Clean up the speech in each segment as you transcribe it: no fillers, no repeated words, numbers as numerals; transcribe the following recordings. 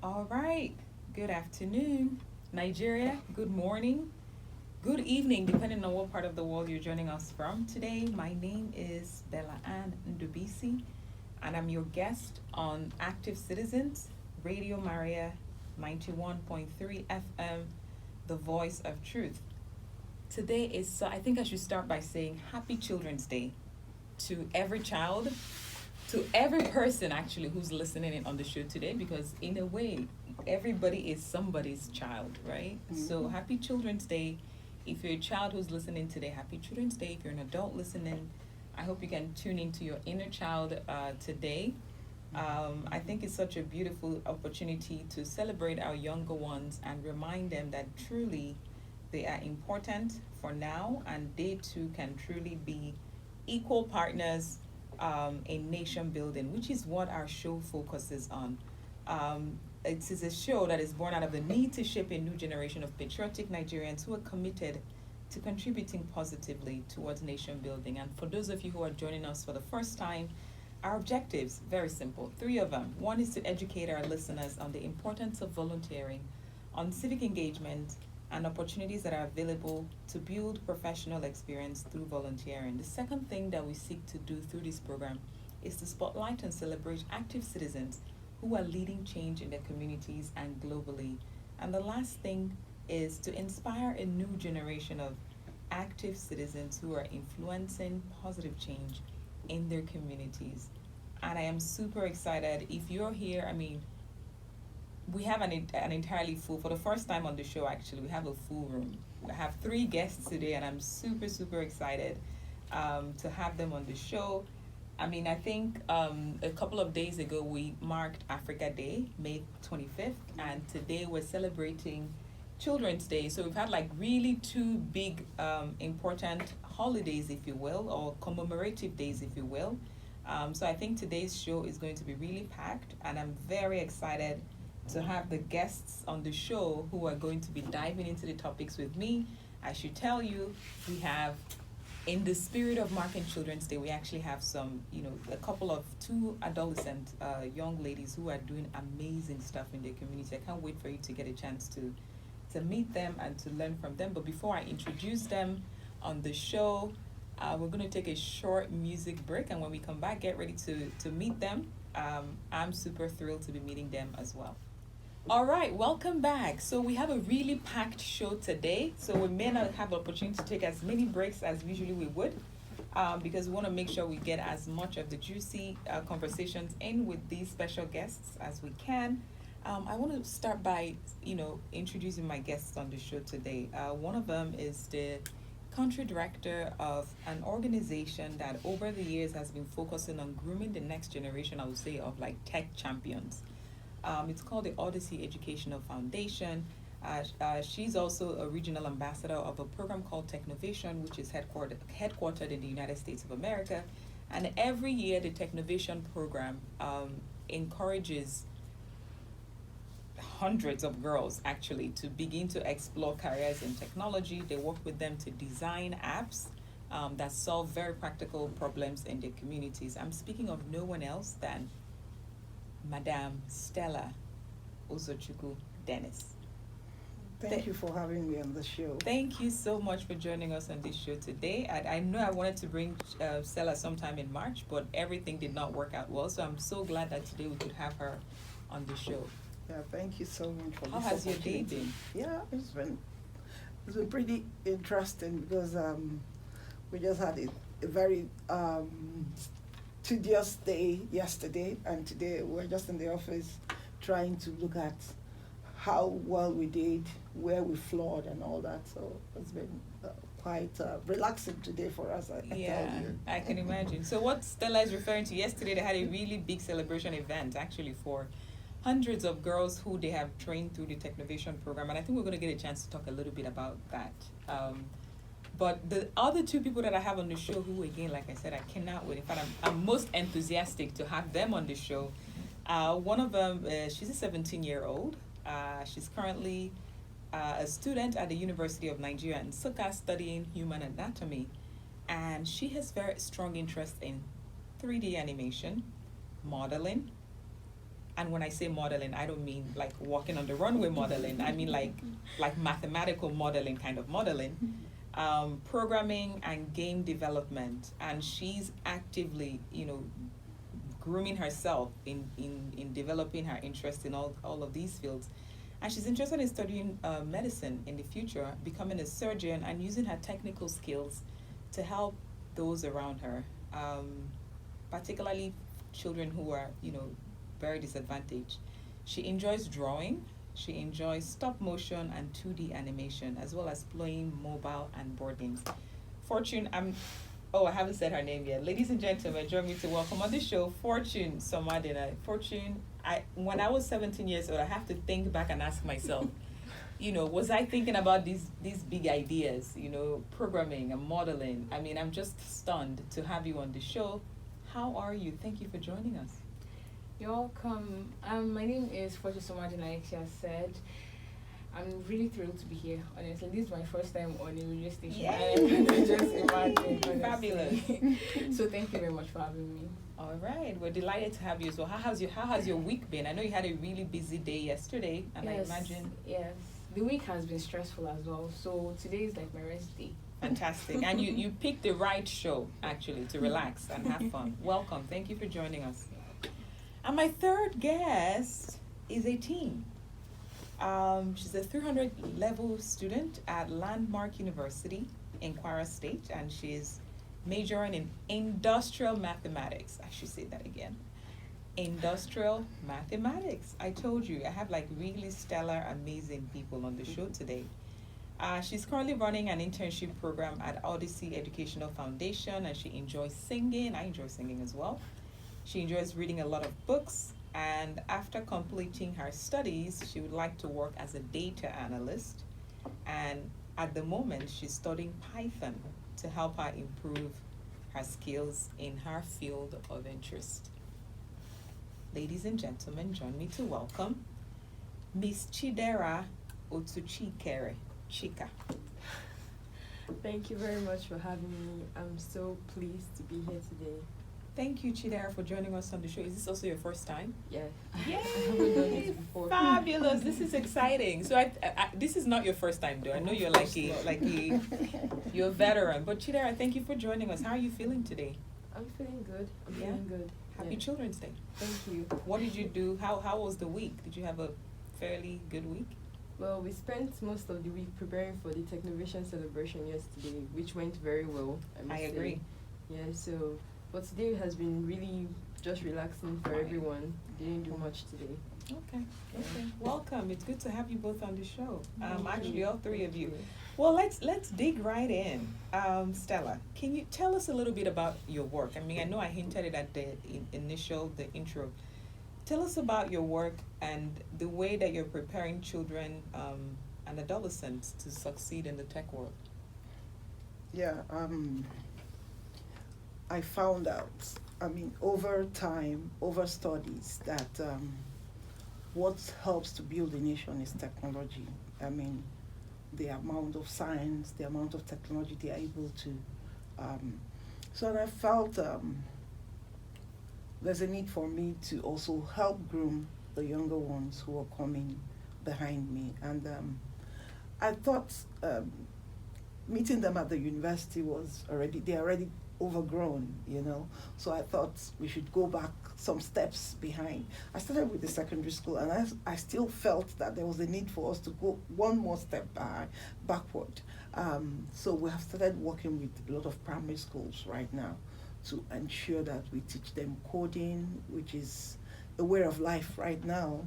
All right. Good afternoon, Nigeria. Good morning. Good evening, depending on what part of the world you're joining us from. Today, my name is Bella Anne Ndubuisi, and I'm your guest on Active Citizens, Radio Maria 91.3 FM, the voice of truth. Today is, so I think I should start by saying Happy Children's Day to every child, to every person actually who's listening in on the show today, because in a way everybody is somebody's child, right? So happy Children's Day. If you're a child who's listening today, happy Children's Day. If you're an adult listening, I hope you can tune into your inner child today. I think it's such a beautiful opportunity to celebrate our younger ones and remind them that truly they are important for now, and they too can truly be equal partners in nation building, which is what our show focuses on. It is a show that is born out of the need to shape a new generation of patriotic Nigerians who are committed to contributing positively towards nation building. And for those of you who are joining us for the first time, our objectives, very simple, three of them. One is to educate our listeners on the importance of volunteering, on civic engagement, and opportunities that are available to build professional experience through volunteering. The second thing that we seek to do through this program is to spotlight and celebrate active citizens who are leading change in their communities and globally. And the last thing is to inspire a new generation of active citizens who are influencing positive change in their communities. And I am super excited. If you're here, I mean, we have an entirely full, for the first time on the show actually, we have a full room. I have three guests today, and I'm super, super excited to have them on the show. I mean, I think a couple of days ago we marked Africa Day, May 25th, and today we're celebrating Children's Day. So we've had like really two big, important holidays, if you will, or commemorative days, if you will. So I think today's show is going to be really packed, and I'm very excited to have the guests on the show who are going to be diving into the topics with me. I should tell you, we have, in the spirit of marking Children's Day, we actually have some, a couple of two adolescent young ladies who are doing amazing stuff in their community. I can't wait for you to get a chance to meet them and to learn from them. But before I introduce them on the show, we're going to take a short music break. And when we come back, get ready to meet them. I'm super thrilled to be meeting them as well. All right, welcome back. So we have a really packed show today. So we may not have the opportunity to take as many breaks as usually we would, because we want to make sure we get as much of the juicy conversations in with these special guests as we can. I want to start by, introducing my guests on the show today. One of them is the country director of an organization that over the years has been focusing on grooming the next generation, I would say, of like tech champions. It's called the Odyssey Educational Foundation. She's also a regional ambassador of a program called Technovation, which is headquartered in the United States of America. And every year, the Technovation program encourages hundreds of girls actually to begin to explore careers in technology. They work with them to design apps that solve very practical problems in their communities. I'm speaking of no one else than Madame Stella Uzochukwu Dennis. Thank you for having me on the show. Thank you so much for joining us on this show today. I know I wanted to bring Stella sometime in March, but everything did not work out well. So I'm so glad that today we could have her on the show. Yeah, thank you so much for How this has your day been? Yeah, it's been pretty interesting because we just had a very tedious day yesterday, and today we're just in the office trying to look at how well we did, where we flawed, and all that. So it's been quite relaxing today for us. I tell you. I can imagine. So what Stella is referring to, yesterday they had a really big celebration event actually for hundreds of girls who they have trained through the Technovation program, and I think we're going to get a chance to talk a little bit about that. But the other two people that I have on the show, who again, like I said, I cannot wait. In fact, I'm most enthusiastic to have them on the show. One of them, she's a 17-year-old. She's currently a student at the University of Nigeria in Nsukka studying human anatomy. And she has very strong interest in 3D animation, modeling, And when I say modeling, I don't mean like walking on the runway modeling. I mean like mathematical modeling, kind of modeling, programming and game development. And she's actively, grooming herself in developing her interest in all of these fields. And she's interested in studying medicine in the future, becoming a surgeon, and using her technical skills to help those around her, particularly children who are, very disadvantaged. She enjoys drawing. She enjoys stop motion and 2D animation, as well as playing mobile and board games. Fortune, I haven't said her name yet. Ladies and gentlemen, join me to welcome on the show Fortune Somuadina. Fortune, when I was 17 years old, I have to think back and ask myself, was I thinking about these big ideas, programming and modeling? I mean, I'm just stunned to have you on the show. How are you? Thank you for joining us. You're welcome. My name is Fortune Somuadina, like she has said. I'm really thrilled to be here, honestly. This is my first time on a radio station. Yay! I just imagine. Fabulous. So thank you very much for having me. All right, we're delighted to have you. So how has your week been? I know you had a really busy day yesterday, and Yes, I imagine Yes. The week has been stressful as well. So today is like my rest day. fantastic. And you picked the right show actually to relax and have fun. Welcome. Thank you for joining us. And my third guest is a teen. She's a 300 level student at Landmark University in Kwara State, and she's majoring in industrial mathematics. I should say that again. Industrial mathematics. I told you, I have like really stellar, amazing people on the show today. She's currently running an internship program at Odyssey Educational Foundation, and she enjoys singing. I enjoy singing as well. She enjoys reading a lot of books, and after completing her studies, she would like to work as a data analyst. And at the moment, she's studying Python to help her improve her skills in her field of interest. Ladies and gentlemen, join me to welcome Miss Chidera Uzochukwu. Chika. Thank you very much for having me. I'm so pleased to be here today. Thank you, Chidera, for joining us on the show. Is this also your first time? Yeah. Yay! I haven't done this before. Fabulous! This is exciting. So, this is not your first time, though. I know you're you're a veteran. But Chidera, thank you for joining us. How are you feeling today? I'm feeling good. I'm Yeah? feeling good. Happy Yeah. Children's Day. Thank you. What did you do? How was the week? Did you have a fairly good week? Well, we spent most of the week preparing for the Technovision celebration yesterday, which went very well. I must say. agree. Yeah, so, but today has been really just relaxing for everyone. Didn't do much today. Okay. Welcome. It's good to have you both on the show. Thank Actually, you. all three of you. Well, let's dig right in. Stella, can you tell us a little bit about your work? I mean, I know I hinted it at the the intro. Tell us about your work and the way that you're preparing children and adolescents to succeed in the tech world. Yeah, I found out, over time, over studies, that what helps to build a nation is technology. The amount of science, the amount of technology they are able to. So I felt there's a need for me to also help groom the younger ones who are coming behind me. And I thought meeting them at the university they're already overgrown, So I thought we should go back some steps behind. I started with the secondary school, and I still felt that there was a need for us to go one more step backward. So we have started working with a lot of primary schools right now to ensure that we teach them coding, which is a way of life right now,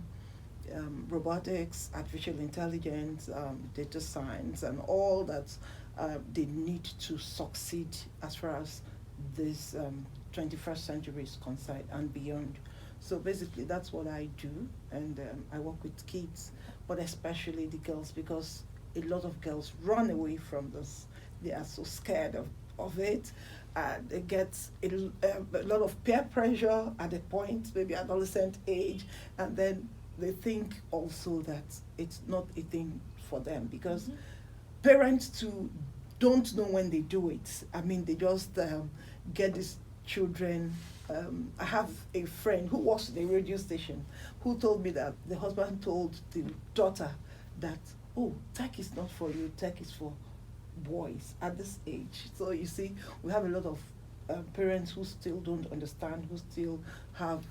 robotics, artificial intelligence, data science, and all that they need to succeed as far as this 21st century is concerned and beyond. So basically that's what I do, and I work with kids, but especially the girls, because a lot of girls run away from this. They are so scared of it. They get a lot of peer pressure at a point, maybe adolescent age, and then they think also that it's not a thing for them, because parents too don't know when they do it. They just get these children I have a friend who works in a radio station who told me that the husband told the daughter that, oh, tech is not for you, tech is for boys at this age. So you see, we have a lot of parents who still don't understand, who still have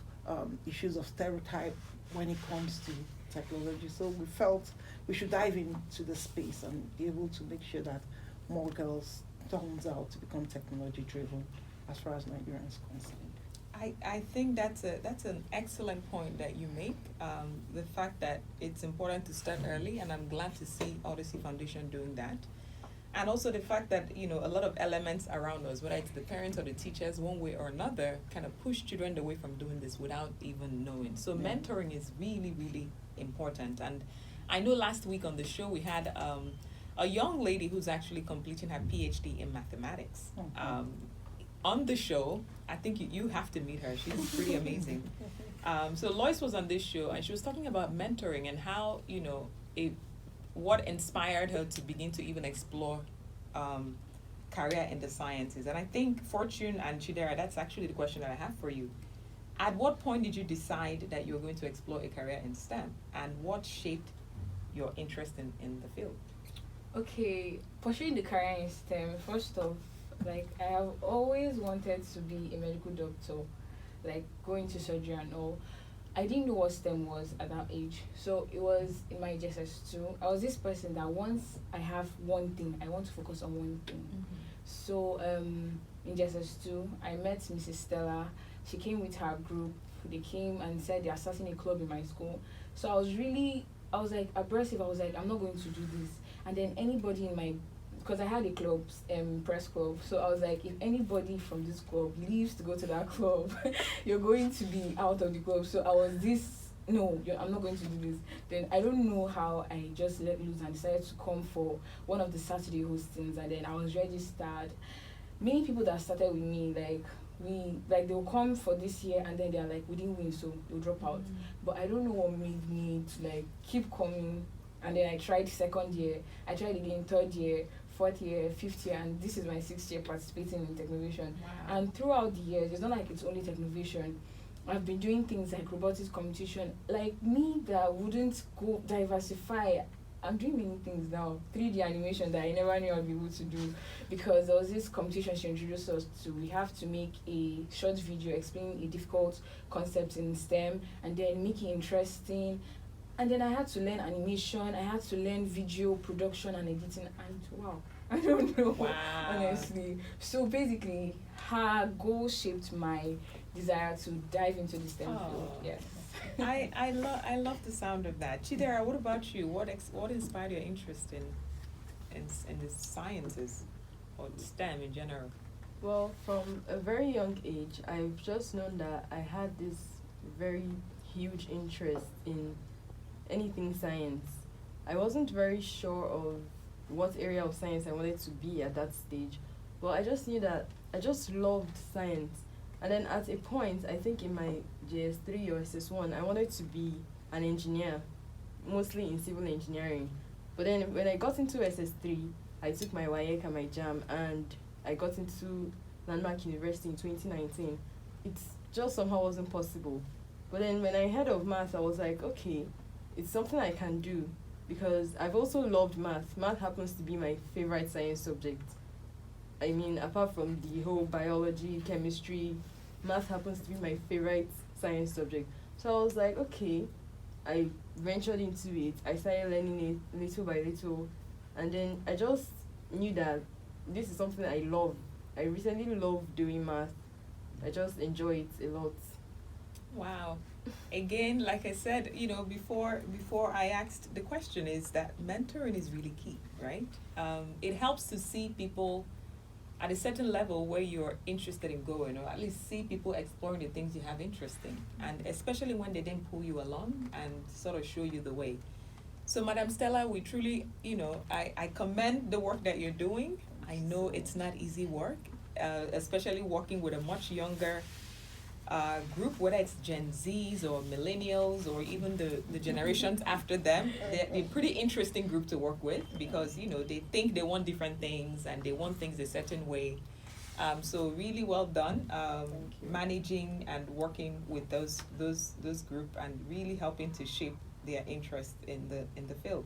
issues of stereotype when it comes to technology. So we felt we should dive into the space and be able to make sure that more girls turns out to become technology driven as far as Nigeria is concerned. I think that's an excellent point that you make. The fact that it's important to start early, and I'm glad to see Odyssey Foundation doing that. And also the fact that, a lot of elements around us, whether it's the parents or the teachers, one way or another, kind of push children away from doing this without even knowing. So mentoring is really, really important. And I know last week on the show we had a young lady who's actually completing her PhD in mathematics. On the show, I think you have to meet her. She's pretty amazing. So Lois was on this show, and she was talking about mentoring and how, what inspired her to begin to even explore career in the sciences. And I think Fortune and Chidera, that's actually the question that I have for you. At what point did you decide that you were going to explore a career in STEM, and what shaped your interest in the field? Okay, pursuing the career in STEM, first off, like, I have always wanted to be a medical doctor, like go into surgery and all. I didn't know what STEM was at that age. So it was in my JSS2. I was this person that once I have one thing, I want to focus on one thing. Mm-hmm. So in JSS2, I met Mrs. Stella. She came with her group. They came and said they are starting a club in my school. So I was like abrasive. I was like, I'm not going to do this. And then anybody in my, because I had a club, press club. So I was like, if anybody from this club leaves to go to that club, you're going to be out of the club. So I was I'm not going to do this. Then I don't know how I just let loose and decided to come for one of the Saturday hostings. And then I was registered. Many people that started with me, they'll come for this year and then they're like, we didn't win, so they'll drop out. But I don't know what made me to keep coming. And then I tried second year, I tried again third year, fourth year, fifth year, and this is my sixth year participating in Technovation. Wow. And throughout the years, it's not like it's only Technovation. I've been doing things like robotics competition. Like me that wouldn't go diversify, I'm doing many things now. 3D animation that I never knew I'd be able to do, because there was this competition she introduced us to. We have to make a short video explaining a difficult concept in STEM and then make it interesting. And then I had to learn animation, I had to learn video production and editing, and wow, I don't know, honestly. So basically, her goal shaped my desire to dive into the STEM field. Yes. I love the sound of that. Chidera, what about you? What inspired your interest in the sciences or STEM in general? Well, from a very young age, I've just known that I had this very huge interest in anything science. I wasn't very sure of what area of science I wanted to be at that stage, but I just knew that I just loved science. And then at a point, I think in my JS3 or SS1, I wanted to be an engineer, mostly in civil engineering. But then when I got into SS3, I took my WAEC and my JAM, and I got into Landmark University in 2019. It just somehow wasn't possible. But then when I heard of math, I was like, okay, it's something I can do, because I've also loved math. Math happens to be my favorite science subject. I mean, apart from the whole biology, chemistry, math happens to be my favorite science subject. So I was like, okay, I ventured into it. I started learning it little by little, and then I just knew that this is something I love. I recently love doing math. I just enjoy it a lot. Wow. Again, like I said, before I asked the question, is that mentoring is really key, right? It helps to see people at a certain level where you're interested in going, or at least see people exploring the things you have interest in, and especially when they then pull you along and sort of show you the way. So, Madam Stella, we truly, I commend the work that you're doing. I know it's not easy work, especially working with a much younger group, whether it's Gen Zs or millennials or even the generations after them. They're a pretty interesting group to work with, because they think they want different things and they want things a certain way. So really well done, Thank you. managing and working with those group and really helping to shape their interest in the field.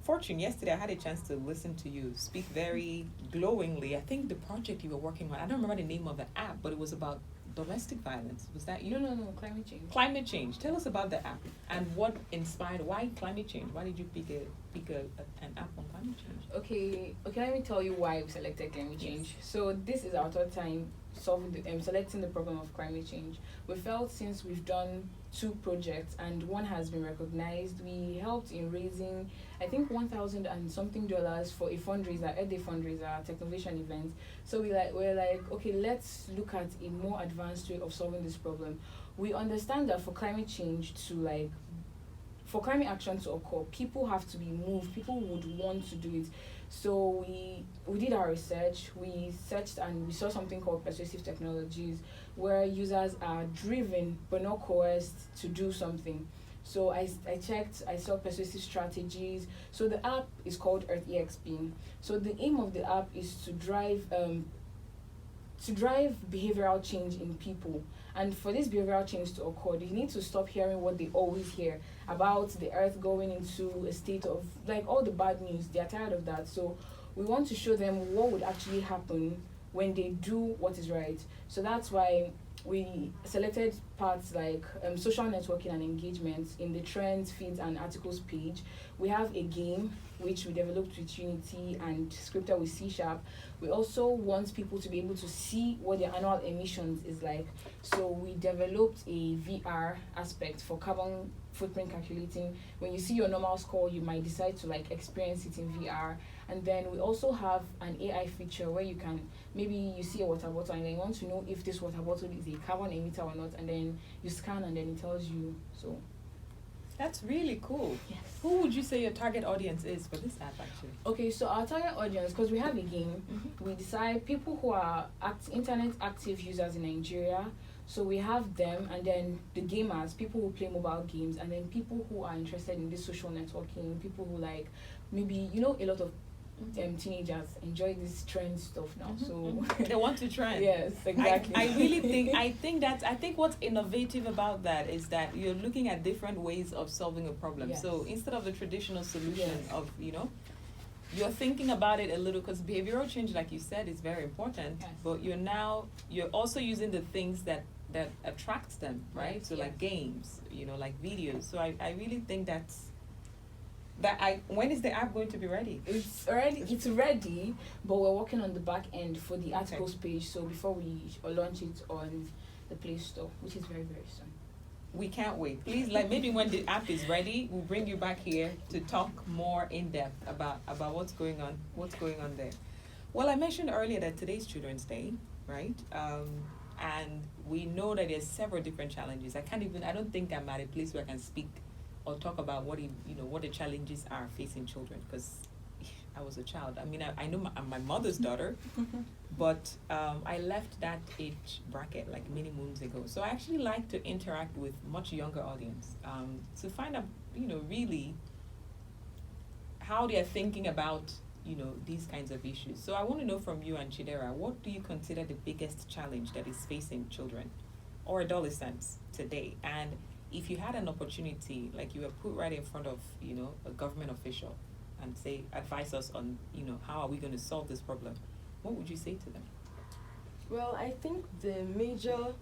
Fortune, yesterday I had a chance to listen to you speak very glowingly. I think the project you were working on, I don't remember the name of the app, but it was about domestic violence. Was that you? No, climate change. Climate change. Tell us about the app and what inspired. Why climate change? Why did you pick an app on climate change? Okay, let me tell you why we selected climate change. So this is our third time selecting the problem of climate change. We felt since we've done 2 projects and one has been recognized, we helped in raising I think $1,000 and something dollars for a fundraiser, Earth Day fundraiser, Technovation event. So we're like, okay, let's look at a more advanced way of solving this problem. We understand that for climate change for climate action to occur, people have to be moved. People would want to do it. So we did our research. We searched and we saw something called persuasive technologies, where users are driven but not coerced to do something. So I checked. I saw persuasive strategies. So the app is called Earth EXP. So the aim of the app is to drive behavioral change in people. And for this behavioral change to occur, they need to stop hearing what they always hear about the earth going into a state of like all the bad news. They are tired of that. So we want to show them what would actually happen when they do what is right. So that's why we selected parts like social networking and engagement in the trends, feeds, and articles page. We have a game which we developed with Unity and scripted with C#. We also want people to be able to see what their annual emissions is like. So we developed a VR aspect for carbon footprint calculating. When you see your normal score, you might decide to like experience it in VR. And then we also have an AI feature where you can, maybe you see a water bottle and then you want to know if this water bottle is a carbon emitter or not, and then you scan and then it tells you. So That's really cool. yes. Who would you say your target audience is for this app actually? Okay, so our target audience, because we have a game, we decide people who are internet active users in Nigeria. So we have them, and then the gamers, people who play mobile games, and then people who are interested in this social networking, people who like maybe a lot of teenagers enjoy this trend stuff now. So They want to trend. yes, exactly. I really think I think what's innovative about that is that you're looking at different ways of solving a problem. Yes. So instead of the traditional solution Yes. of you're thinking about it a little, because behavioral change, like you said, is very important. Yes. But you're also using the things that attracts them, right? Yes, So like yes. games, like videos. So I really think when is the app going to be ready? It's ready, but we're working on the back end for the articles page. So before we launch it on the Play Store, which is very, very soon. We can't wait. Please, like maybe when the app is ready, we'll bring you back here to talk more in depth about what's going on there. Well, I mentioned earlier that today's Children's Day, right? And we know that there's several different challenges. I don't think I'm at a place where I can speak or talk about what the challenges are facing children, because I was a child. I mean, I know I'm my mother's daughter, but I left that age bracket like many moons ago. So I actually like to interact with much younger audience to find out, really how they're thinking about, these kinds of issues. So I want to know from you and Chidera, what do you consider the biggest challenge that is facing children or adolescents today? And if you had an opportunity, like you were put right in front of, a government official and say, advise us on, how are we going to solve this problem, what would you say to them? Well, I think the major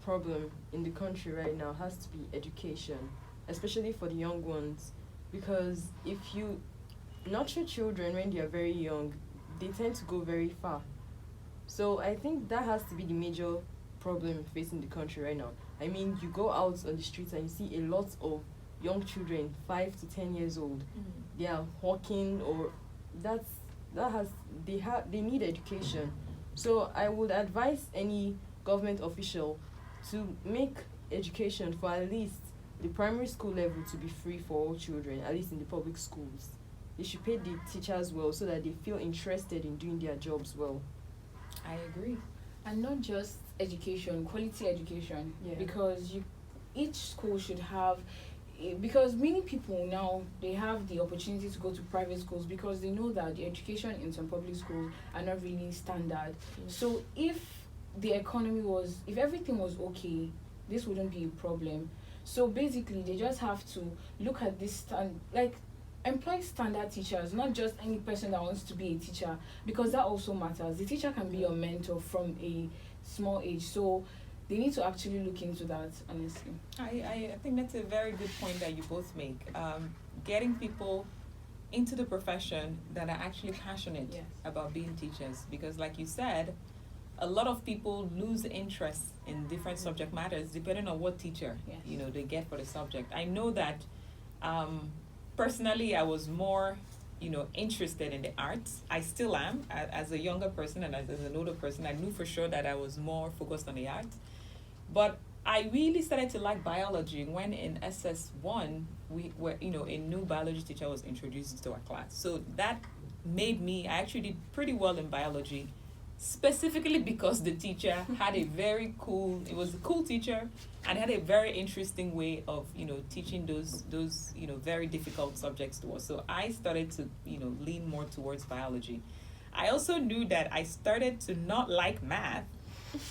problem in the country right now has to be education, especially for the young ones, because if you nurture children when they are very young, they tend to go very far. So I think that has to be the major problem facing the country right now. I mean, you go out on the streets and you see a lot of young children, 5 to 10 years old. They are hawking, or they need education. So I would advise any government official to make education for at least the primary school level to be free for all children, at least in the public schools. They should pay the teachers well so that they feel interested in doing their jobs well. I agree. And not just education, quality education, Yeah. because each school should have because many people now, they have the opportunity to go to private schools because they know that the education in some public schools are not really standard. So if the economy was, if everything was okay, this wouldn't be a problem. So basically, they just have to look at this like employ standard teachers, not just any person that wants to be a teacher, because that also matters. The teacher can be your mentor from a small age. So they need to actually look into that, honestly. I think that's a very good point that you both make. Getting people into the profession that are actually passionate Yes. about being teachers, because like you said, a lot of people lose interest in different subject matters depending on what teacher Yes. they get for the subject. I know that personally I was more interested in the arts. I still am as a younger person and as an older person. I knew for sure that I was more focused on the arts. But I really started to like biology when in SS1 we were, a new biology teacher was introduced to our class. So that made me, I actually did pretty well in biology, specifically because the teacher had a very cool, it was a cool teacher and had a very interesting way of, teaching those very difficult subjects to us. So I started to, lean more towards biology. I also knew that I started to not like math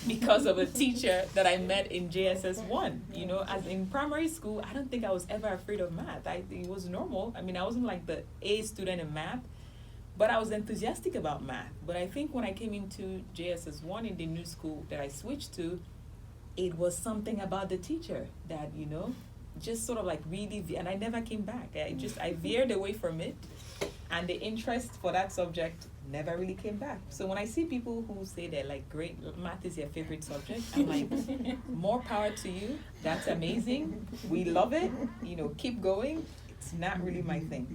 because of a teacher that I met in JSS 1. As in primary school, I don't think I was ever afraid of math. It was normal. I mean, I wasn't like the A student in math, but I was enthusiastic about math. But I think when I came into JSS 1 in the new school that I switched to, it was something about the teacher that, just sort of like really, and I never came back. I veered away from it, and the interest for that subject never really came back. So when I see people who say they're like, great, math is your favorite subject, I'm like, more power to you. That's amazing. We love it. Keep going. It's not really my thing.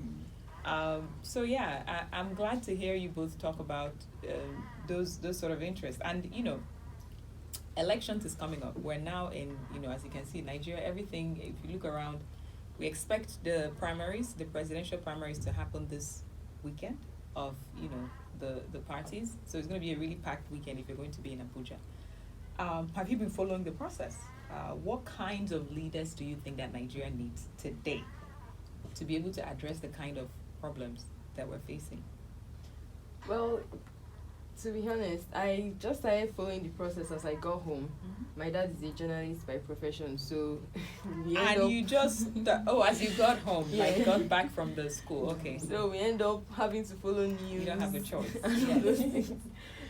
So yeah, I'm glad to hear you both talk about those sort of interests. And elections is coming up. We're now in, as you can see, Nigeria, everything, if you look around, we expect the presidential primaries to happen this weekend of, the parties. So it's going to be a really packed weekend if you're going to be in Abuja. Have you been following the process? What kinds of leaders do you think that Nigeria needs today to be able to address the kind of problems that we're facing? Well, to be honest, I just started following the process as I got home. Mm-hmm. My dad is a journalist by profession, so You just as you got home, Yeah. got back from the school. Okay. So we end up having to follow news. You don't have a choice. and Yeah. those things.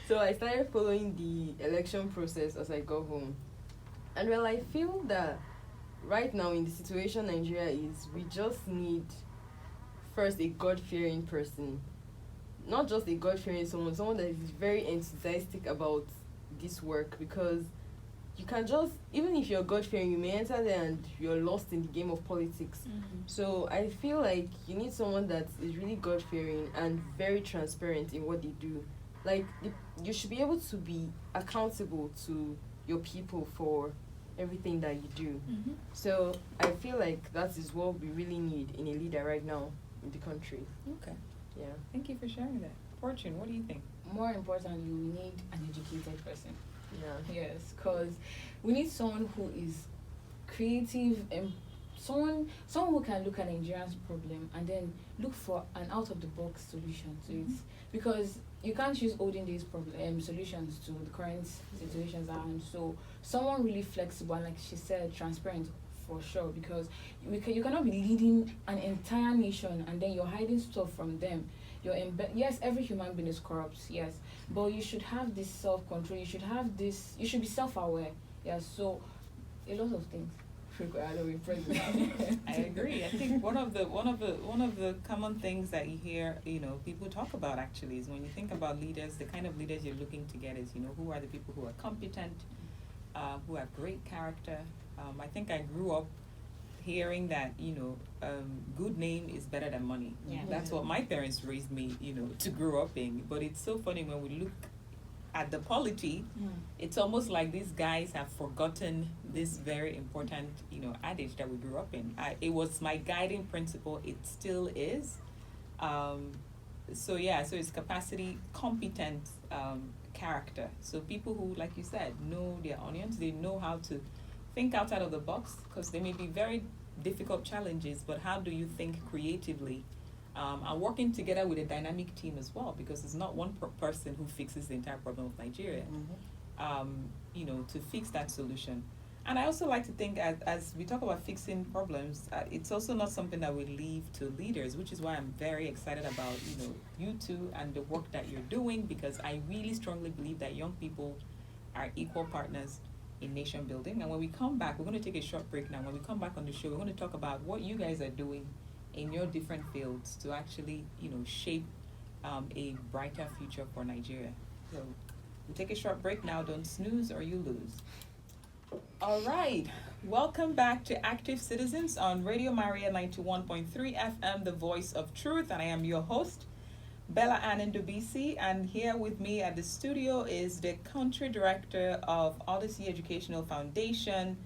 So I started following the election process as I got home. And well, I feel that right now in the situation Nigeria is, we just need first a God-fearing person. Not just a God-fearing someone that is very enthusiastic about this work, because you can just, even if you're God-fearing, you may enter there and you're lost in the game of politics. Mm-hmm. So I feel like you need someone that is really God-fearing and very transparent in what they do. Like, you should be able to be accountable to your people for everything that you do. Mm-hmm. So I feel like that is what we really need in a leader right now in the country. Okay. Yeah. Thank you for sharing that. Fortune, what do you think? More importantly, we need an educated person. Yeah. Yes, because we need someone who is creative and someone who can look at Nigeria's problem and then look for an out-of-the-box solution to it. Because you can't use olden days solutions to the current situations at hand. So someone really flexible and, like she said, transparent for sure. Because you cannot be leading an entire nation and then you're hiding stuff from them. Yes, every human being is corrupt, yes, but you should have this self-control. You should be self-aware. Yes, so a lot of things. I agree. I think one of the common things that you hear, people talk about actually is when you think about leaders, the kind of leaders you're looking to get is, who are the people who are competent, who have great character. I think I grew up hearing that, good name is better than money. Yeah. That's what my parents raised me, to grow up in. But it's so funny when we look at the polity, it's almost like these guys have forgotten this very important, adage that we grew up in. It was my guiding principle. It still is. So it's capacity, competent, character. So people who, like you said, know their onions, they know how to think outside of the box, because they may be very difficult challenges, but how do you think creatively? And working together with a dynamic team as well, because it's not one person who fixes the entire problem of Nigeria. To fix that solution. And I also like to think, as we talk about fixing problems, it's also not something that we leave to leaders, which is why I'm very excited about, you two and the work that you're doing, because I really strongly believe that young people are equal partners in nation building. And when we come back, we're going to take a short break now. When we come back on the show, we're going to talk about what you guys are doing in your different fields to actually, shape a brighter future for Nigeria. So we'll take a short break now. Don't snooze or you lose. All right. Welcome back to Active Citizens on Radio Maria 91.3 FM, the voice of truth. And I am your host, Bella Anne Ndubuisi. And here with me at the studio is the country director of Odyssey Educational Foundation,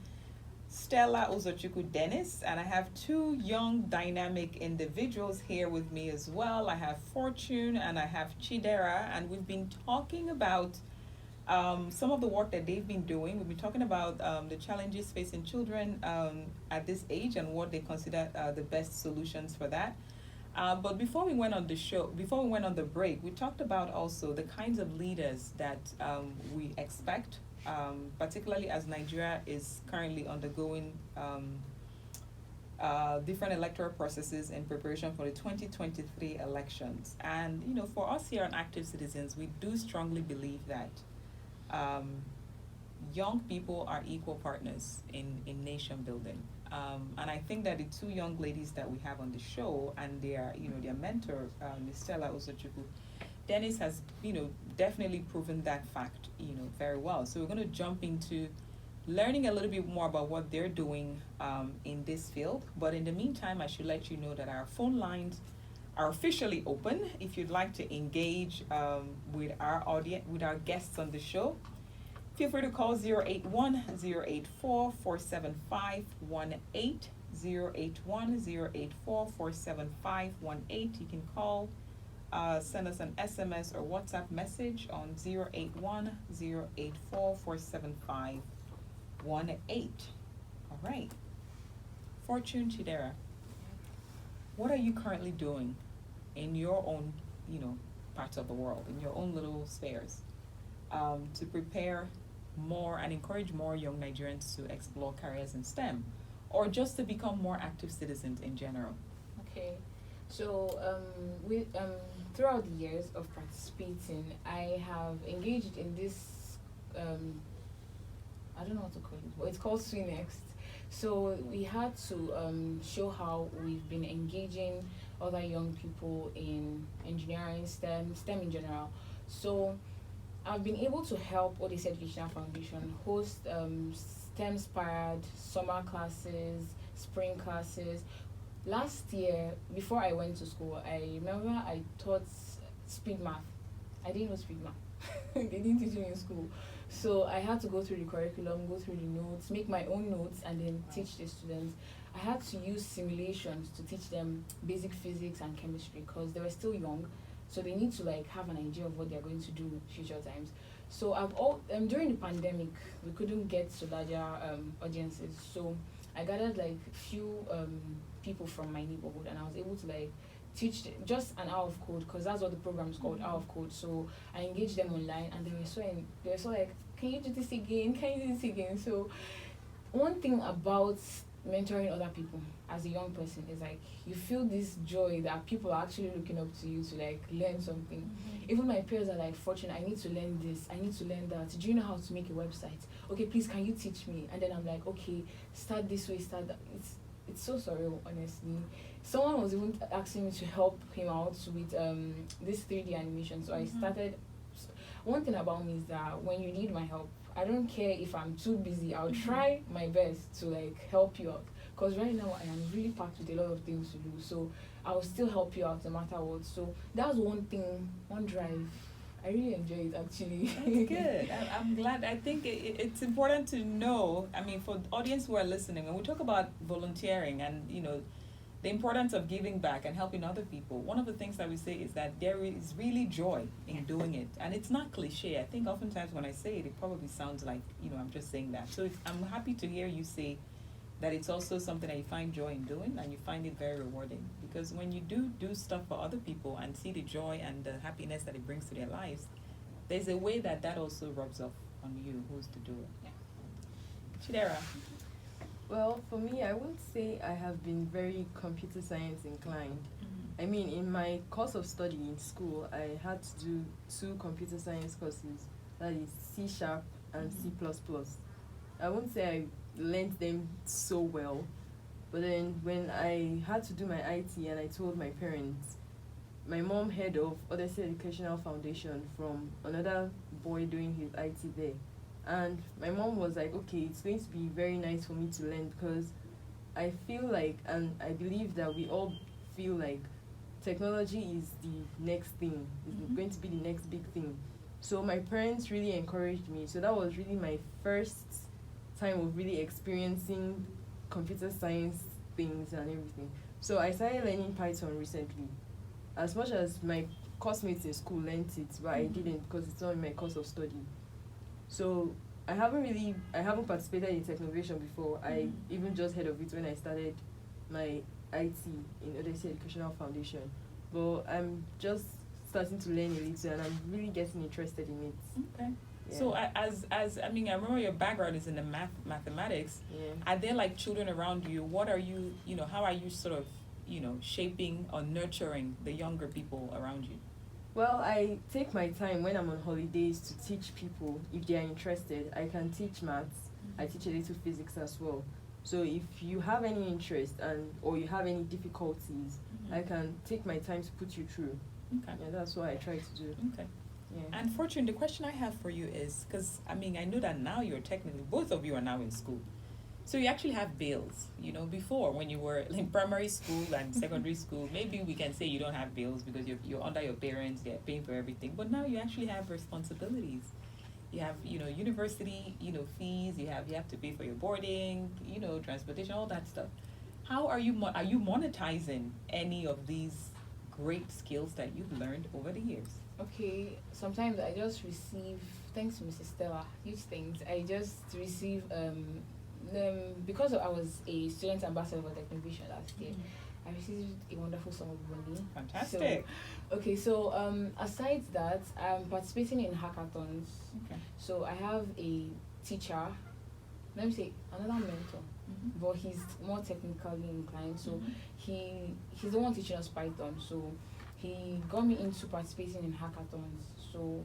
Stella Uzochukwu Dennis. And I have two young dynamic individuals here with me as well. I have Fortune and I have Chidera. And we've been talking about some of the work that they've been doing. We've been talking about the challenges facing children at this age and what they consider the best solutions for that. But before we went on the break, we talked about also the kinds of leaders that we expect, particularly as Nigeria is currently undergoing different electoral processes in preparation for the 2023 elections. And, for us here on Active Citizens, we do strongly believe that young people are equal partners in nation building. And I think that the two young ladies that we have on the show and their mentor, Ms. Stella Uzochukwu, Dennis has, definitely proven that fact, very well. So we're going to jump into learning a little bit more about what they're doing in this field. But in the meantime, I should let you know that our phone lines are officially open. If you'd like to engage with our audience, with our guests on the show, feel free to call 081-084-475-18, 081-084-475-18. You can call, send us an SMS or WhatsApp message on 081-084-475-18. All right. Fortune, Chidera, what are you currently doing in your own, parts of the world, in your own little spheres, to prepare more and encourage more young Nigerians to explore careers in STEM, or just to become more active citizens in general? Okay, so throughout the years of participating, I have engaged in this, I don't know what to call it, but it's called SWINEXT. So we had to show how we've been engaging other young people in engineering, STEM in general. So I've been able to help Odyssey Educational Foundation host STEM-inspired summer classes, spring classes. Last year, before I went to school, I remember I taught speed math. I didn't know speed math. They didn't teach me in school. So I had to go through the curriculum, go through the notes, make my own notes, and then teach the students. I had to use simulations to teach them basic physics and chemistry because they were still young. So they need to have an idea of what they're going to do in future times. So during the pandemic, we couldn't get to larger audiences. So I gathered few people from my neighborhood, and I was able to teach just an hour of code, because that's what the program is called, hour of code. So I engaged them online, and they were so can you do this again? Can you do this again? So one thing about mentoring other people as a young person is you feel this joy that people are actually looking up to you to learn something. Mm-hmm. Even my peers are Fortune, I need to learn this, I need to learn that. Do you know how to make a website? Okay, please, can you teach me? And then I'm okay, start this way, start that. It's so surreal, honestly. Someone was even asking me to help him out with this 3D animation. So I started. One thing about me is that when you need my help, I don't care if I'm too busy. I'll try my best to help you out. Because right now I am really packed with a lot of things to do. So I'll still help you out no matter what. So that was one thing, one drive. I really enjoy it actually. That's good. I'm glad. I think it's important to know, for the audience who are listening, when we talk about volunteering and, the importance of giving back and helping other people, one of the things that we say is that there is really joy in doing it. And it's not cliche. I think oftentimes when I say it, it probably sounds like, I'm just saying that. So I'm happy to hear you say that it's also something that you find joy in doing and you find it very rewarding. Because when you do stuff for other people and see the joy and the happiness that it brings to their lives, there's a way that that also rubs off on you who's to do it. Chidera. Well, for me, I would say I have been very computer science inclined. I mean, in my course of study in school, I had to do 2 computer science courses, that is C# and C++. I won't say I learned them so well, but then when I had to do my IT and I told my parents, my mom heard of Odyssey Educational Foundation from another boy doing his IT there. And my mom was like, okay, it's going to be very nice for me to learn, because I feel like, and I believe that we all feel like technology is the next thing, is going to be the next big thing. So my parents really encouraged me. So that was really my first time of really experiencing computer science things and everything. So I started learning Python recently. As much as my classmates in school learned it, but I didn't, because it's not in my course of study. So I haven't participated in Technovation before. I even just heard of it when I started my IT in Odyssey Educational Foundation. But I'm just starting to learn a little, and I'm really getting interested in it. Okay. Yeah. So as I mean, I remember your background is in the mathematics. Yeah. Are there like children around you? What are you, how are you sort of, shaping or nurturing the younger people around you? Well, I take my time when I'm on holidays to teach people if they are interested. I can teach maths. I teach a little physics as well. So if you have any interest or you have any difficulties, I can take my time to put you through. Okay. Yeah, that's what I try to do. Okay. Yeah. And Fortune, the question I have for you is, because I know that now you're technically, both of you are now in school. So you actually have bills. Before when you were in primary school and secondary school, maybe we can say you don't have bills because you're under your parents, they're paying for everything. But now you actually have responsibilities. You have, university, fees, you have to pay for your boarding, transportation, all that stuff. How are you monetizing any of these great skills that you've learned over the years? Okay, sometimes I just receive, thanks to Mrs. Stella, huge things. I just receive because I was a student ambassador for Technovation last year. I received a wonderful sum of money. Fantastic. So aside that, I'm participating in hackathons. Okay. So I have a teacher, let me say another mentor, but he's more technically inclined. So he's the one teaching us Python. So he got me into participating in hackathons. So,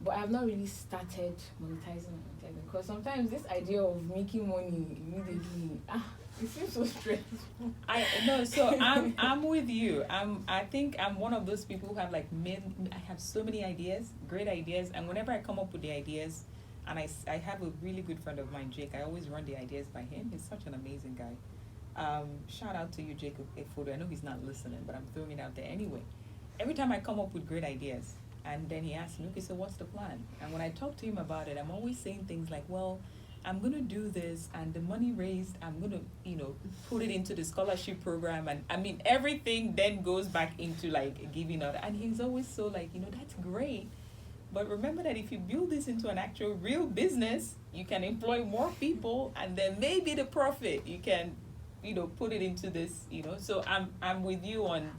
but I have not really started monetizing because sometimes this idea of making money immediately, it seems so stressful. I'm with you. I think I'm one of those people who have I have so many ideas, great ideas, and whenever I come up with the ideas, and I have a really good friend of mine, Jake. I always run the ideas by him. He's such an amazing guy. Shout out to you, Jacob Efodo. I know he's not listening, but I'm throwing it out there anyway. Every time I come up with great ideas, and then he asks me, okay, so what's the plan? And when I talk to him about it, I'm always saying things like, well, I'm going to do this, and the money raised, I'm going to, put it into the scholarship program. And everything then goes back into giving out. And he's always so that's great. But remember that if you build this into an actual real business, you can employ more people, and then maybe the profit, you can, put it into this, So I'm with you on,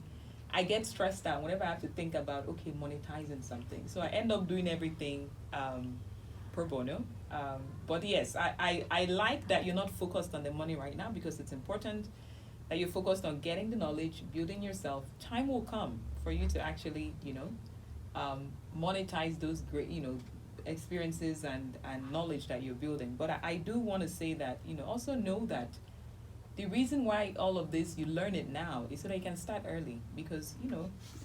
I get stressed out whenever I have to think about, okay, monetizing something. So I end up doing everything pro bono. But yes, I like that you're not focused on the money right now, because it's important that you're focused on getting the knowledge, building yourself. Time will come for you to actually, monetize those great, experiences and knowledge that you're building. But I do want to say that, also know that the reason why all of this, you learn it now, is so that you can start early. Because,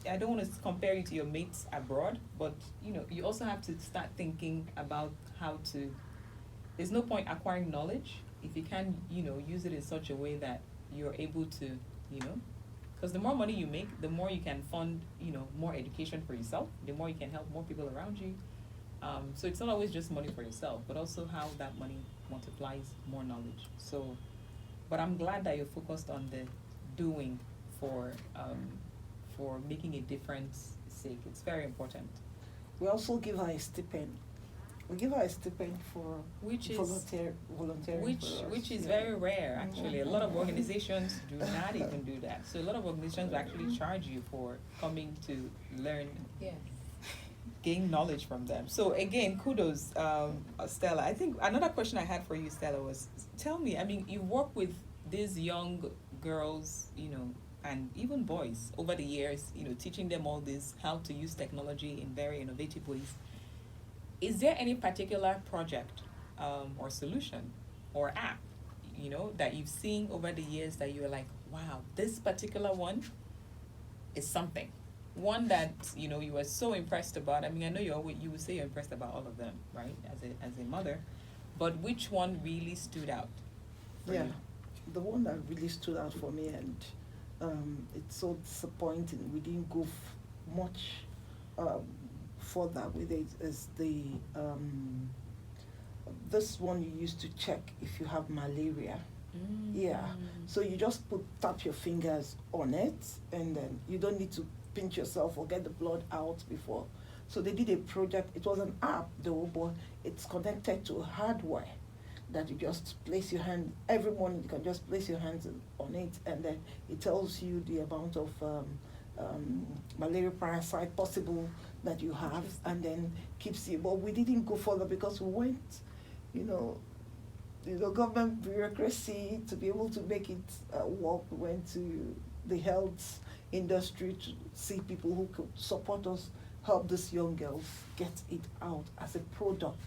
I don't want to compare you to your mates abroad, but, you also have to start thinking about how to, there's no point acquiring knowledge if you can, use it in such a way that you're able to, because the more money you make, the more you can fund, more education for yourself, the more you can help more people around you. So it's not always just money for yourself, but also how that money multiplies more knowledge. So, but I'm glad that you're focused on the doing for making a difference sake. It's very important. We also give her a stipend we give her a stipend for Which is volunteering for us. which is Yeah. very rare actually. A lot of organizations do not even do that. So a lot of organizations actually charge you for coming to learn, Yes. gain knowledge from them. So again, kudos, Stella. I think another question I had for you, Stella, was tell me. I mean, you work with these young girls, and even boys over the years, teaching them all this how to use technology in very innovative ways. Is there any particular project, or solution, or app, that you've seen over the years that you're like, wow, this particular one is something? One that you were so impressed about. I mean, I know you would say you're impressed about all of them, right? As a mother, but which one really stood out for Yeah, you? the one that really stood out for me, and it's so disappointing we didn't go much um, further with it, is the this one you used to check if you have malaria. Yeah. So you just tap your fingers on it, and then you don't need to pinch yourself or get the blood out before. So they did a project. It was an app, though, but it's connected to hardware that you just place your hand every morning. You can just place your hands on it, and then it tells you the amount of malaria parasite possible that you have, and then keeps you. But we didn't go further because we went, government bureaucracy to be able to make it work. We went to the health industry to see people who could support us, help these young girls get it out as a product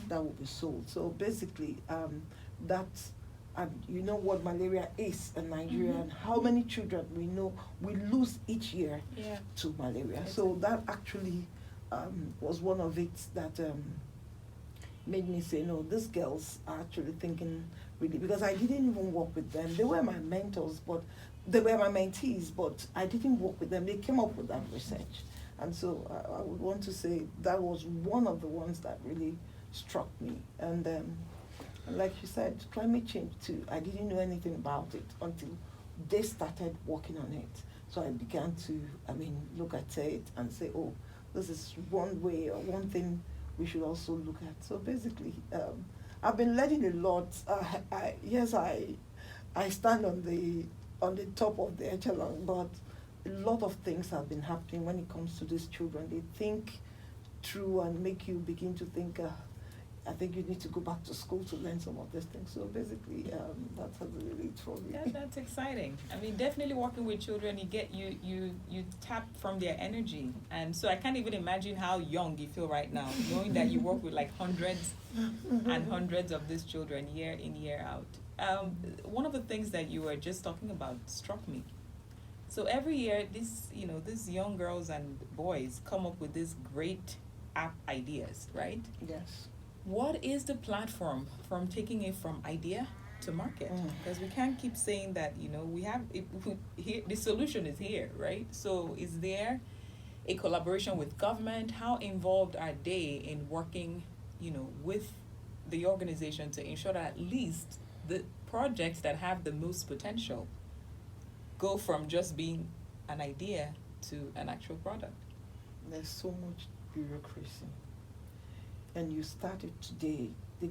that will be sold. So basically, that's, and you know what malaria is in Nigeria, and how many children we know we lose each year to malaria. So that actually was one of it that made me say, no, these girls are actually thinking really, because I didn't even work with them. They were my mentors, but they were my mentees, but I didn't work with them. They came up with that research. And so I would want to say that was one of the ones that really struck me. And like you said, climate change too. I didn't know anything about it until they started working on it. So I began to, look at it and say, oh, this is one way or one thing we should also look at. So basically, I've been learning a lot. I stand on the top of the echelon, but a lot of things have been happening when it comes to these children. They think through and make you begin to think, I think you need to go back to school to learn some of these things. So basically, that's really it for me. Yeah, that's exciting. I mean, definitely working with children, you tap from their energy, and so I can't even imagine how young you feel right now, knowing that you work with like hundreds and hundreds of these children year in, year out. One of the things that you were just talking about struck me. So every year, these young girls and boys come up with these great app ideas, right? Yes. What is the platform from taking it from idea to market? Because we can't keep saying that, the solution is here, right? So is there a collaboration with government? How involved are they in working, with the organization to ensure that at least the projects that have the most potential go from just being an idea to an actual product? There's so much bureaucracy. And you start it today, they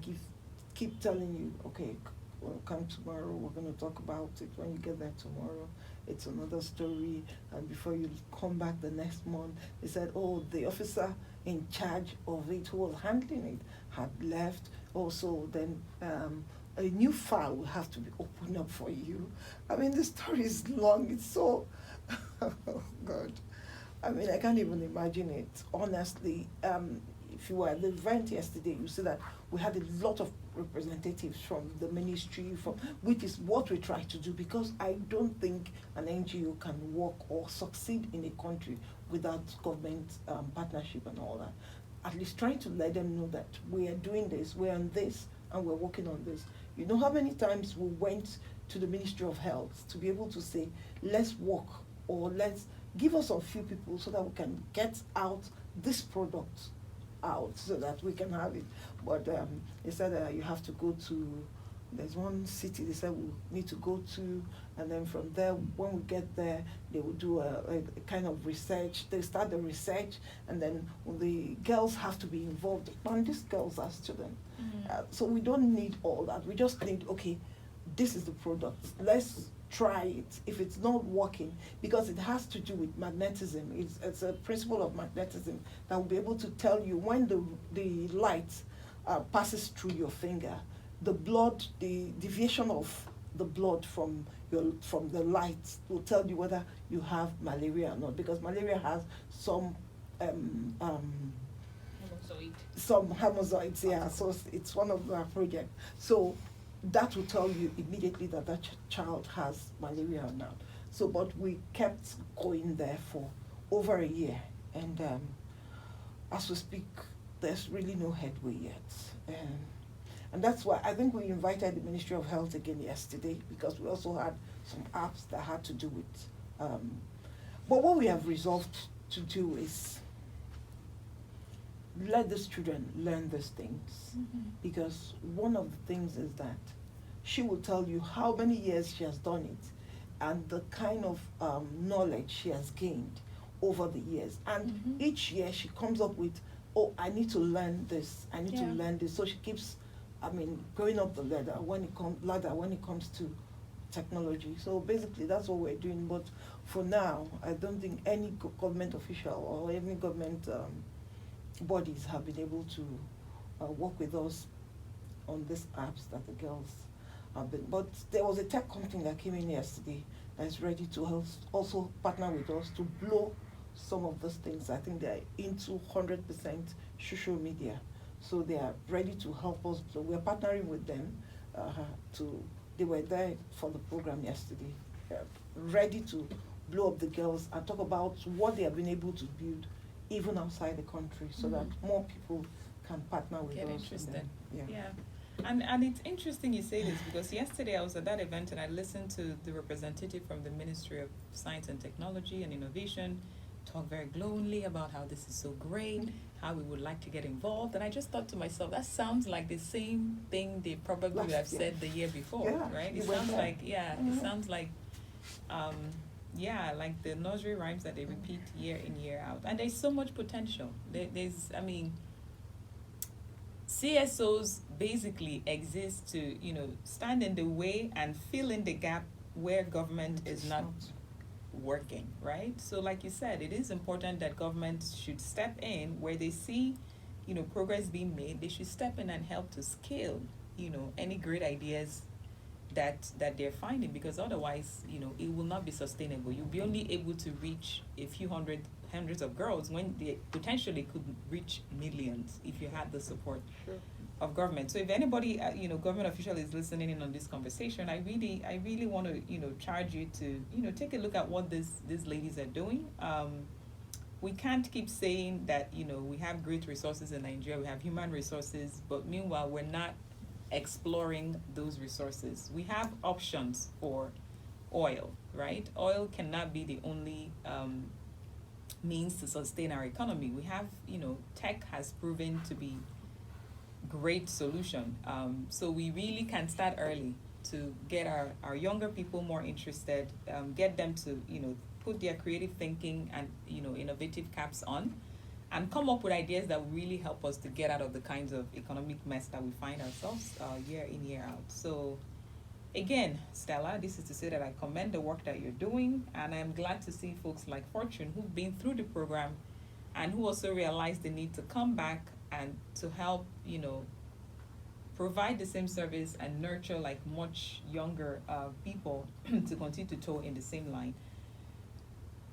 keep telling you, okay, we'll come tomorrow, we're going to talk about it. When you get there tomorrow, it's another story. And before you come back the next month, they said, oh, the officer in charge of it who was handling it had left. Also, then a new file will have to be opened up for you. I mean, the story is long. It's so, oh, God. I mean, I can't even imagine it, honestly. If you were at the event yesterday, you see that we had a lot of representatives from the ministry, which is what we try to do, because I don't think an NGO can work or succeed in a country without government partnership and all that. At least trying to let them know that we are doing this, we're on this, and we're working on this. You know how many times we went to the Ministry of Health to be able to say, let's work, or let's give us a few people so that we can get out this product out so that we can have it. But they said you have to go to, there's one city they said we need to go to, And then from there, when we get there, they will do a kind of research. They start the research, and then the girls have to be involved. And these girls are students. So we don't need all that. We just need, okay, this is the product. Let's try it. If it's not working, because it has to do with magnetism. It's a principle of magnetism that will be able to tell you when the light passes through your finger, the blood, the deviation of the blood from the light will tell you whether you have malaria or not, because malaria has some hermaphrodites, yeah. So it's one of our projects. So that will tell you immediately that that child has malaria or not. So, but we kept going there for over a year, and as we speak, there's really no headway yet. And that's why I think we invited the Ministry of Health again yesterday, because we also had some apps that had to do with. But what we have resolved to do is let these children learn these things, because one of the things is that she will tell you how many years she has done it and the kind of knowledge she has gained over the years. And each year she comes up with, oh, I need to learn this, I need to learn this. So she keeps, going up the ladder when it comes to technology. So basically that's what we're doing. But for now, I don't think any government official or any government bodies have been able to work with us on these apps that the girls have been. But there was a tech company that came in yesterday that is ready to also partner with us to blow some of those things. I think they're into 100% social media. So they are ready to help us. So we're partnering with them they were there for the program yesterday, ready to blow up the girls and talk about what they have been able to build even outside the country, so that more people can partner with us. Get interested. Yeah. And it's interesting you say this, because yesterday I was at that event and I listened to the representative from the Ministry of Science and Technology and Innovation talk very glowingly about how this is so great, how we would like to get involved. And I just thought to myself, that sounds like the same thing they probably would have said the year before, right? It sounds like, it sounds like, like the nursery rhymes that they repeat year in, year out. And there's so much potential. CSOs basically exist to, stand in the way and fill in the gap where government is not working, right? So like you said, it is important that governments should step in where they see, progress being made. They should step in and help to scale, any great ideas that they're finding, because otherwise, it will not be sustainable. You'll be only able to reach a few hundreds of girls when they potentially could reach millions if you had the support of government. So if anybody, government official is listening in on this conversation, I really want to, charge you to, take a look at what these ladies are doing. We can't keep saying that, we have great resources in Nigeria, we have human resources, but meanwhile, we're not exploring those resources. We have options for oil, right? Oil cannot be the only means to sustain our economy. We have, tech has proven to be great solution. So we really can start early to get our younger people more interested, get them to, put their creative thinking and, innovative caps on, and come up with ideas that will really help us to get out of the kinds of economic mess that we find ourselves year in, year out. So again, Stella, this is to say that I commend the work that you're doing, and I'm glad to see folks like Fortune who've been through the program and who also realize the need to come back and to help, provide the same service and nurture like much younger people to continue to toe in the same line.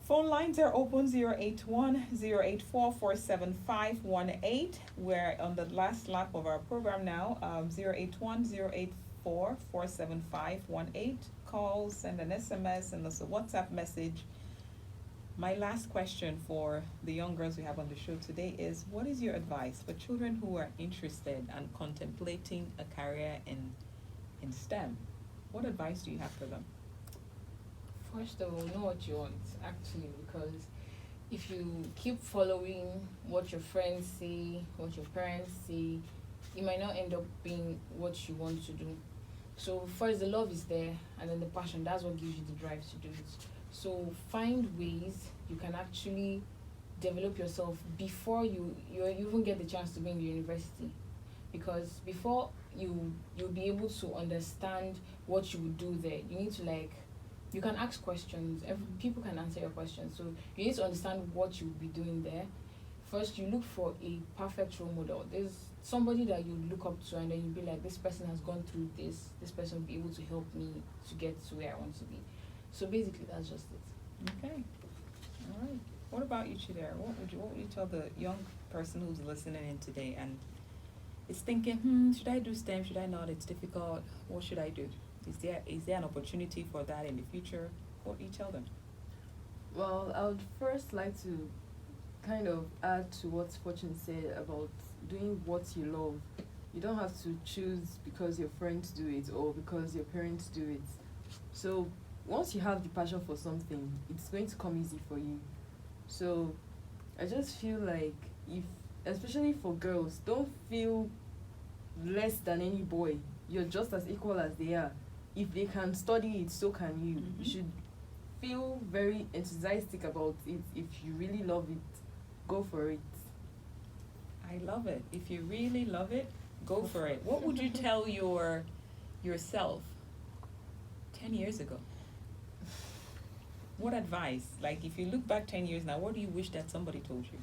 Phone lines are open 081-084-47518. We're on the last lap of our program now. 081-084-47518. Call, send an SMS, and also WhatsApp message. My last question for the young girls we have on the show today is, what is your advice for children who are interested and contemplating a career in STEM? What advice do you have for them? First of all, know what you want, actually, because if you keep following what your friends say, what your parents say, it might not end up being what you want to do. So first the love is there, and then the passion, that's what gives you the drive to do it. So find ways you can actually develop yourself before you even get the chance to be in the university, because before you'll be able to understand what you would do there, you need to, like, you can ask questions. People can answer your questions, so you need to understand what you'll be doing there. First, you look for a perfect role model. There's somebody that you look up to, and then you'll be like, this person has gone through this person will be able to help me to get to where I want to be. So basically that's just it. Okay. All right. What about you, Chidera? What would you tell the young person who's listening in today and is thinking, should I do STEM? Should I not? It's difficult. What should I do? Is there an opportunity for that in the future? What do you tell them? Well, I would first like to kind of add to what Fortune said about doing what you love. You don't have to choose because your friends do it or because your parents do it. So once you have the passion for something, it's going to come easy for you. So I just feel like, if, especially for girls, don't feel less than any boy. You're just as equal as they are. If they can study it, so can you. Mm-hmm. You should feel very enthusiastic about it. If you really love it, go for it. I love it. If you really love it, go for it. What would you tell yourself 10 years ago? What advice? Like, if you look back 10 years now, what do you wish that somebody told you?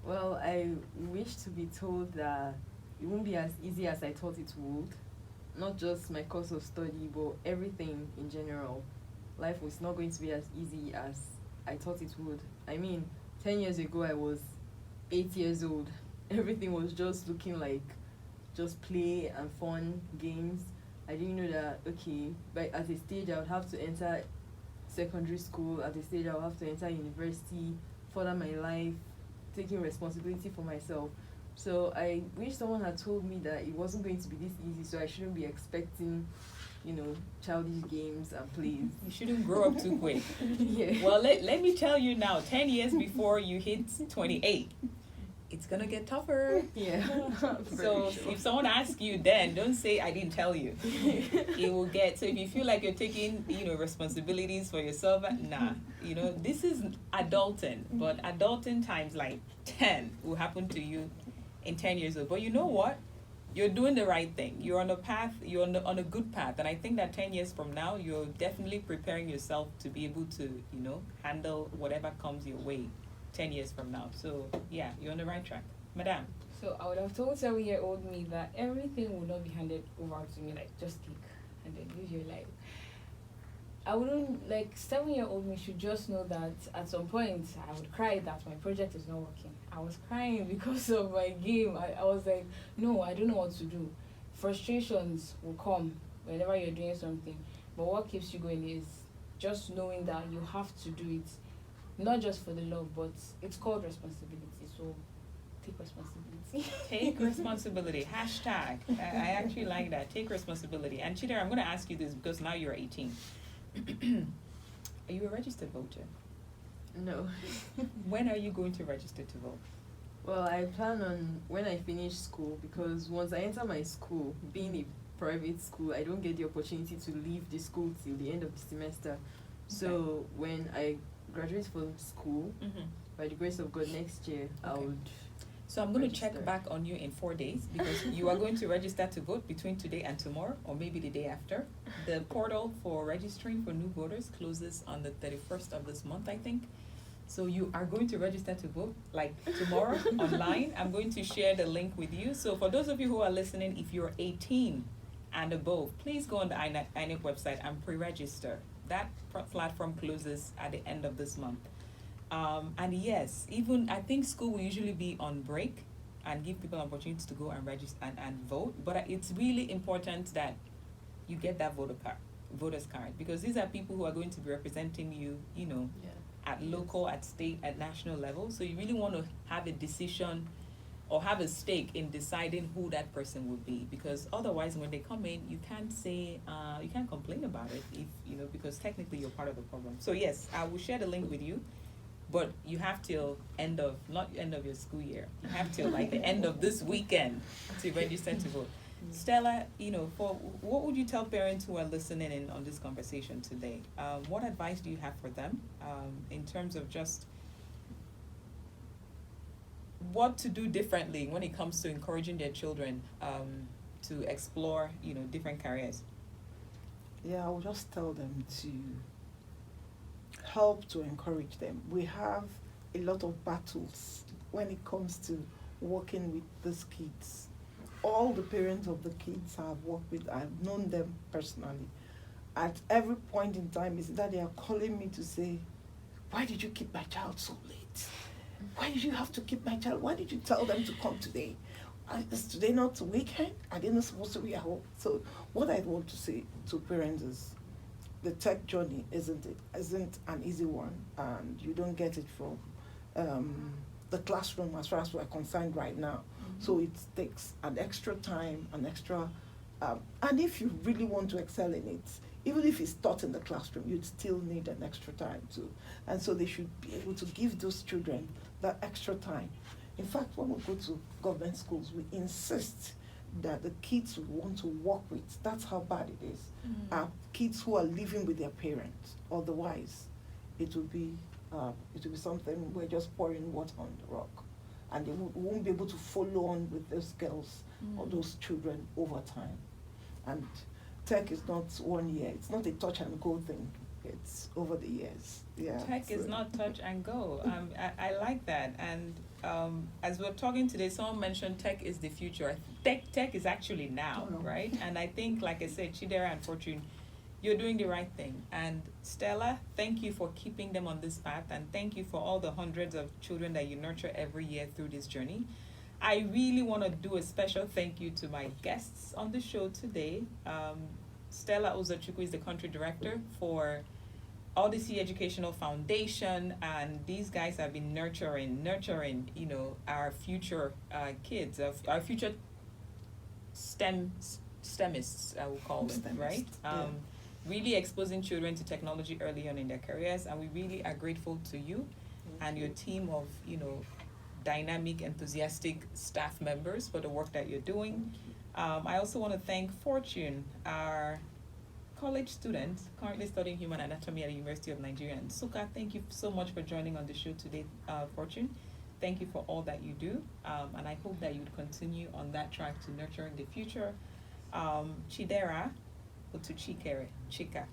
Well, I wish to be told that it won't be as easy as I thought it would. Not just my course of study, but everything in general. Life was not going to be as easy as I thought it would. I mean, 10 years ago, I was 8 years old. Everything was just looking like just play and fun games. I didn't know that, okay, but at a stage I would have to enter secondary school, at a stage I would have to enter university, further my life, taking responsibility for myself. So I wish someone had told me that it wasn't going to be this easy, so I shouldn't be expecting, childish games and plays. You shouldn't grow up too quick. Yeah. Well, let me tell you now, 10 years before you hit 28, it's going to get tougher. Yeah. So if someone asks you then, don't say, I didn't tell you. It will get, so if you feel like you're taking, responsibilities for yourself, nah. This is adulting, but adulting times like 10 will happen to you in 10 years old. But you know what? You're doing the right thing. You're on a path, you're on a good path. And I think that 10 years from now, you're definitely preparing yourself to be able to, handle whatever comes your way 10 years from now. So yeah, you're on the right track. Madam. So I would have told 7-year-old me that everything will not be handed over to me, like, just take and then live your life. I wouldn't, 7-year-old me should just know that at some point I would cry that my project is not working. I was crying because of my game. I was like, no, I don't know what to do. Frustrations will come whenever you're doing something. But what keeps you going is just knowing that you have to do it, not just for the love, but it's called responsibility. So take responsibility. Take responsibility. Hashtag. I actually like that. Take responsibility. And Chidera, I'm going to ask you this because now you're 18. Are you a registered voter? No. When are you going to register to vote? Well, I plan on when I finish school, because once I enter my school, being a private school, I don't get the opportunity to leave the school till the end of the semester. So when I graduate from school, by the grace of God, next year, I would. So I'm going to check back on you in 4 days, because you are going to register to vote between today and tomorrow, or maybe the day after. The portal for registering for new voters closes on the 31st of this month, I think. So you are going to register to vote like tomorrow online. I'm going to share the link with you. So for those of you who are listening, if you're 18 and above, please go on the INEC website and pre-register. That platform closes at the end of this month. And yes, even I think school will usually be on break and give people an opportunity to go and register and vote. But it's really important that you get that voter's card, because these are people who are going to be representing you, at local, at state, at national level. So you really want to have a decision or have a stake in deciding who that person would be, because otherwise when they come in, you can't say, you can't complain about it if, because technically you're part of the problem. So yes, I will share the link with you, but you have till not end of your school year. You have till like the end of this weekend to register to vote. Stella, for what would you tell parents who are listening in on this conversation today? What advice do you have for them in terms of just what to do differently when it comes to encouraging their children to explore, different careers? Yeah, I will just tell them to help to encourage them. We have a lot of battles when it comes to working with these kids. All the parents of the kids I've worked with, I've known them personally. At every point in time, is that they are calling me to say, why did you keep my child so late? Why did you have to keep my child? Why did you tell them to come today? Is today not a weekend? Are they not supposed to be at home? So what I want to say to parents is the tech journey isn't an easy one, and you don't get it from the classroom as far as we're concerned right now. So it takes an extra time, and if you really want to excel in it, even if it's taught in the classroom, you'd still need an extra time too. And so they should be able to give those children that extra time. In fact, when we go to government schools, we insist that the kids we want to work with, that's how bad it is, are kids who are living with their parents. Otherwise, it will be something we're just pouring water on the rock, and they won't be able to follow on with those girls or those children over time. And tech is not 1 year; it's not a touch and go thing. It's over the years. Yeah. Tech is not touch and go. I like that. And as we're talking today, someone mentioned tech is the future. Tech is actually now, right? And I think, like I said, Chidera and Fortune, you're doing the right thing. And Stella, thank you for keeping them on this path, and thank you for all the hundreds of children that you nurture every year through this journey. I really want to do a special thank you to my guests on the show today. Stella Uzochukwu is the country director for Odyssey Educational Foundation, and these guys have been nurturing, our future kids, our future STEMists, I will call them, right? Really exposing children to technology early on in their careers, and we really are grateful to you and your team of, dynamic, enthusiastic staff members for the work that you're doing. I also want to thank Fortune, our college student currently studying human anatomy at the University of Nigeria and Nsukka. Thank you so much for joining on the show today, Fortune. Thank you for all that you do, and I hope that you'd continue on that track to nurture in the future. Chidera, Chika,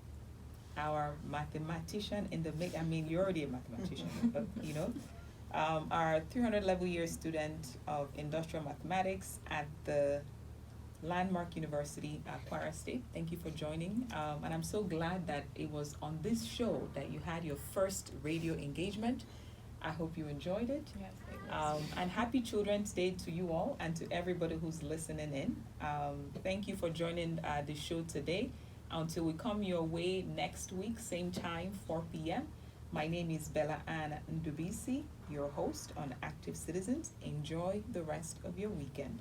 our mathematician in the you're already a mathematician, but our 300 level year student of industrial mathematics at the Landmark University at Kwara State. Thank you for joining. And I'm so glad that it was on this show that you had your first radio engagement. I hope you enjoyed it. Yes, it was. And happy Children's Day to you all and to everybody who's listening in. Thank you for joining the show today. Until we come your way next week, same time, 4 p.m. My name is Bella Anne Ndubuisi, your host on Active Citizens. Enjoy the rest of your weekend.